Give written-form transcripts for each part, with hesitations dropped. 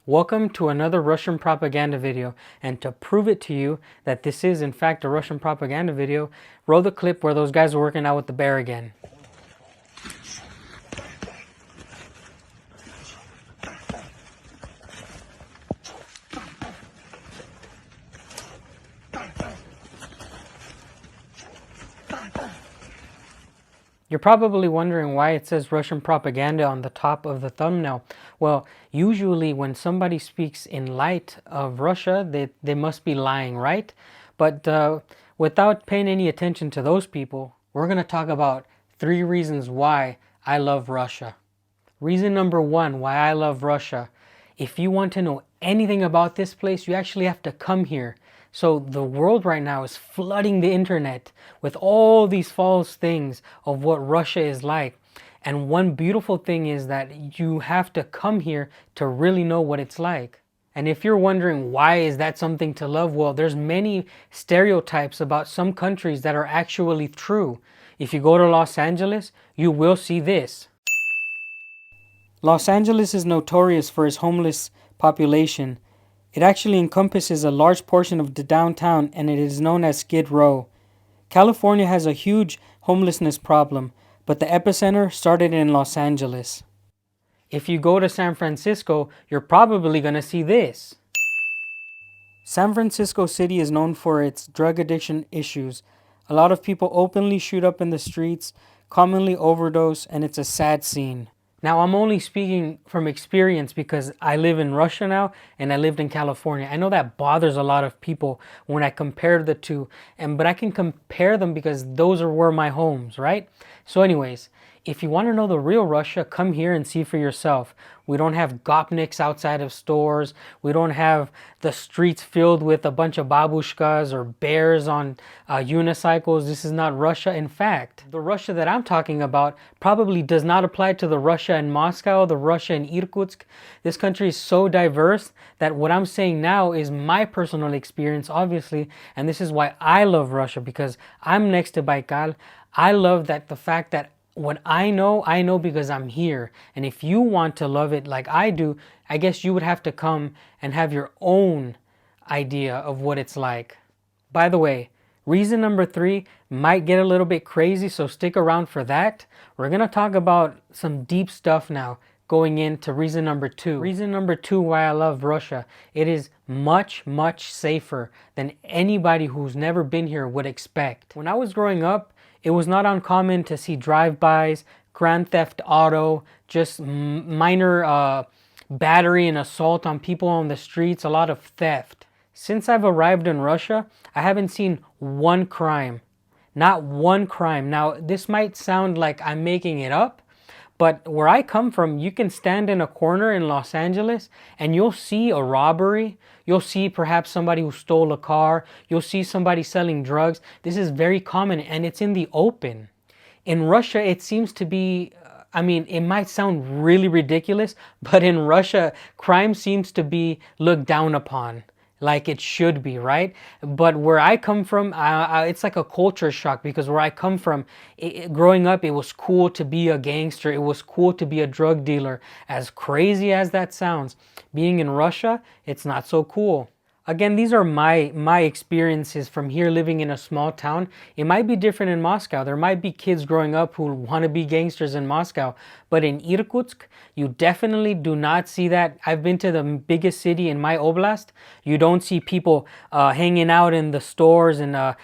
Welcome to another Russian propaganda video, and to prove it to you that this is in fact a Russian propaganda video, roll the clip where those guys are working out with the bear again. You're probably wondering why it says Russian propaganda on the top of the thumbnail. Well, usually when somebody speaks in light of Russia, they must be lying, right? But without paying any attention to those people, we're going to talk about 3 reasons why I love Russia. Reason number 1 why I love Russia. If you want to know anything about this place, you actually have to come here. So the world right now is flooding the internet with all these false things of what Russia is like. And one beautiful thing is that you have to come here to really know what it's like. And if you're wondering why is that something to love, well, there's many stereotypes about some countries that are actually true. If you go to Los Angeles, you will see this. Los Angeles is notorious for its homeless population. It actually encompasses a large portion of the downtown, and it is known as Skid Row. California has a huge homelessness problem, but the epicenter started in Los Angeles. If you go to San Francisco, you're probably going to see this. San Francisco City is known for its drug addiction issues. A lot of people openly shoot up in the streets, commonly overdose, and it's a sad scene. Now, I'm only speaking from experience because I live in Russia now and I lived in California. I know that bothers a lot of people when I compare the two, but I can compare them because those were my homes, right? So anyways, if you want to know the real Russia, come here and see for yourself. We don't have gopniks outside of stores. We don't have the streets filled with a bunch of babushkas or bears on unicycles. This is not Russia. In fact, the Russia that I'm talking about probably does not apply to the Russia in Moscow, the Russia in Irkutsk. This country is so diverse that what I'm saying now is my personal experience, obviously, and this is why I love Russia, because I'm next to Baikal. I love that the fact that what I know because I'm here. And if you want to love it like I do, I guess you would have to come and have your own idea of what it's like. By the way, reason number 3 might get a little bit crazy, so stick around for that. We're going to talk about some deep stuff now, going into reason number 2. Reason number 2 why I love Russia. It is much, much safer than anybody who's never been here would expect. When I was growing up, it was not uncommon to see drive-bys, grand theft auto, just minor battery and assault on people on the streets, a lot of theft. Since I've arrived in Russia, I haven't seen one crime. Not one crime. Now, this might sound like I'm making it up, but where I come from, you can stand in a corner in Los Angeles and you'll see a robbery. You'll see perhaps somebody who stole a car. You'll see somebody selling drugs. This is very common and it's in the open. In Russia, it seems to be, it might sound really ridiculous, but in Russia, crime seems to be looked down upon. Like it should be, right? But where I come from, it's like a culture shock, because where I come from, growing up, it was cool to be a gangster. It was cool to be a drug dealer. As crazy as that sounds, being in Russia, it's not so cool. Again, these are my experiences from here living in a small town. It might be different in Moscow. There might be kids growing up who want to be gangsters in Moscow. But in Irkutsk, you definitely do not see that. I've been to the biggest city in my oblast. You don't see people hanging out in the stores and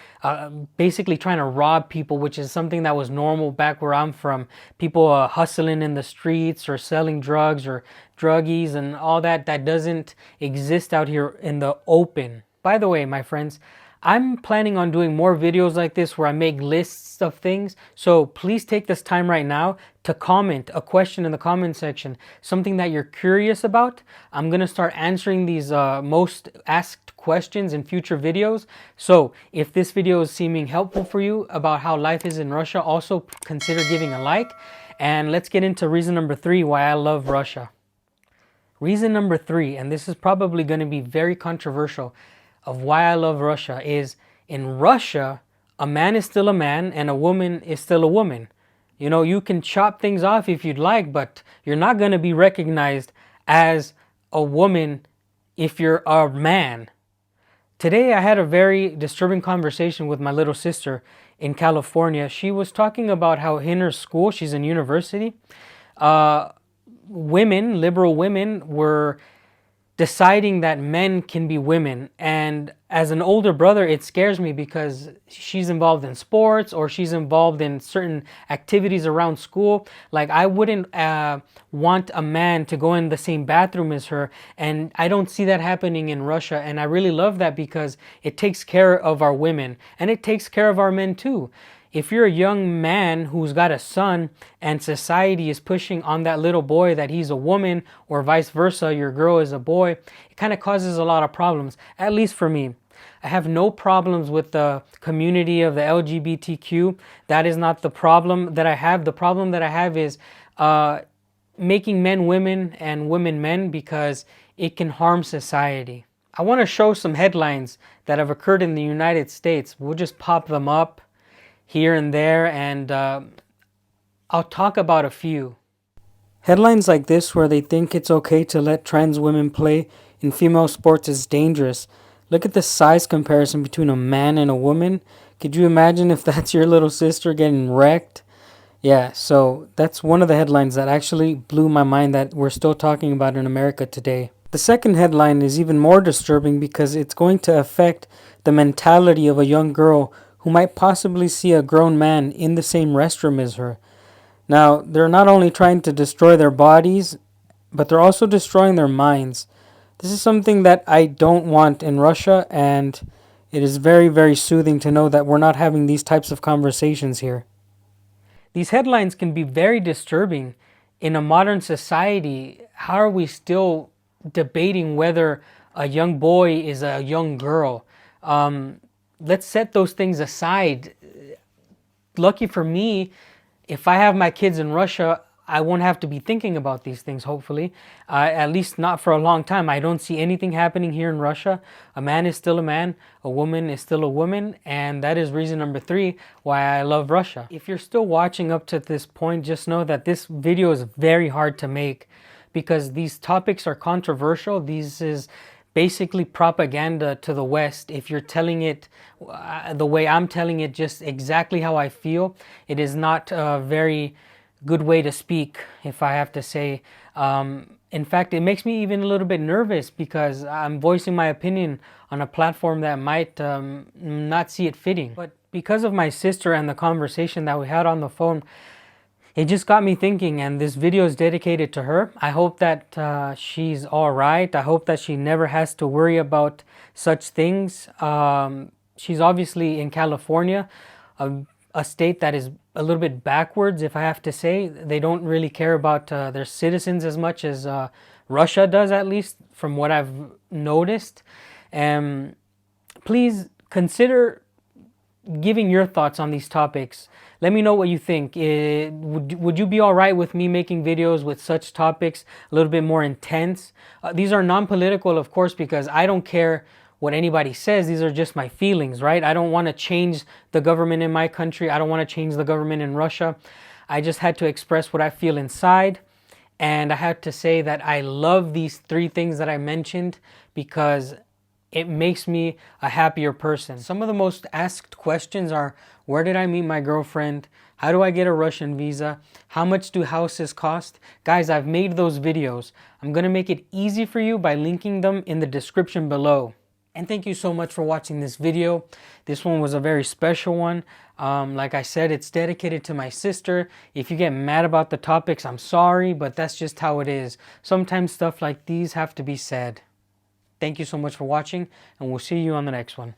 basically trying to rob people, which is something that was normal back where I'm from. People hustling in the streets or selling drugs or druggies and all that doesn't exist out here in the open. By the way, my friends, I'm planning on doing more videos like this where I make lists of things. So please take this time right now to comment a question in the comment section, something that you're curious about. I'm going to start answering these most asked questions in future videos. So if this video is seeming helpful for you about how life is in Russia, also consider giving a like. And let's get into reason number 3 why I love Russia. Reason number 3, and this is probably going to be very controversial, of why I love Russia is, in Russia, a man is still a man and a woman is still a woman. You know, you can chop things off if you'd like, but you're not going to be recognized as a woman if you're a man. Today I had a very disturbing conversation with my little sister in California. She was talking about how in her school, she's in university, women, liberal women, were deciding that men can be women. And as an older brother, it scares me because she's involved in sports or she's involved in certain activities around school. Like, I wouldn't want a man to go in the same bathroom as her, and I don't see that happening in Russia. And I really love that because it takes care of our women and it takes care of our men too. If you're a young man who's got a son and society is pushing on that little boy that he's a woman, or vice versa, your girl is a boy, it kind of causes a lot of problems, at least for me. I have no problems with the community of the LGBTQ. That is not the problem that I have. The problem that I have is making men women and women men, because it can harm society. I want to show some headlines that have occurred in the United States. We'll just pop them up here and there, and I'll talk about a few. Headlines like this, where they think it's okay to let trans women play in female sports, is dangerous. Look at the size comparison between a man and a woman. Could you imagine if that's your little sister getting wrecked? Yeah, so that's one of the headlines that actually blew my mind that we're still talking about in America today. The second headline is even more disturbing because it's going to affect the mentality of a young girl who might possibly see a grown man in the same restroom as her. Now, they're not only trying to destroy their bodies, but they're also destroying their minds. This is something that I don't want in Russia, and it is very, very soothing to know that we're not having these types of conversations here. These headlines can be very disturbing. In a modern society, how are we still debating whether a young boy is a young girl? Let's set those things aside. Lucky for me, if I have my kids in Russia, I won't have to be thinking about these things, hopefully. At least not for a long time. I don't see anything happening here in Russia. A man is still a man, a woman is still a woman, and that is reason number 3 why I love Russia. If you're still watching up to this point, just know that this video is very hard to make because these topics are controversial. This is basically propaganda to the West. If you're telling it the way I'm telling it, just exactly how I feel, it is not a very good way to speak, if I have to say. In fact, it makes me even a little bit nervous because I'm voicing my opinion on a platform that might not see it fitting. But because of my sister and the conversation that we had on the phone, it just got me thinking, and this video is dedicated to her. I hope that she's all right. I hope that she never has to worry about such things. She's obviously in California, a state that is a little bit backwards, if I have to say. They don't really care about their citizens as much as Russia does, at least from what I've noticed. Please consider giving your thoughts on these topics. Let me know what you think. Would you be all right with me making videos with such topics a little bit more intense? These are non-political, of course, because I don't care what anybody says. These are just my feelings, right? I don't want to change the government in my country. I don't want to change the government in Russia. I just had to express what I feel inside. And I had to say that I love these 3 things that I mentioned because it makes me a happier person. Some of the most asked questions are, where did I meet my girlfriend? How do I get a Russian visa? How much do houses cost? Guys, I've made those videos. I'm going to make it easy for you by linking them in the description below. And thank you so much for watching this video. This one was a very special one. Like I said, it's dedicated to my sister. If you get mad about the topics, I'm sorry, but that's just how it is. Sometimes stuff like these have to be said. Thank you so much for watching, and we'll see you on the next one.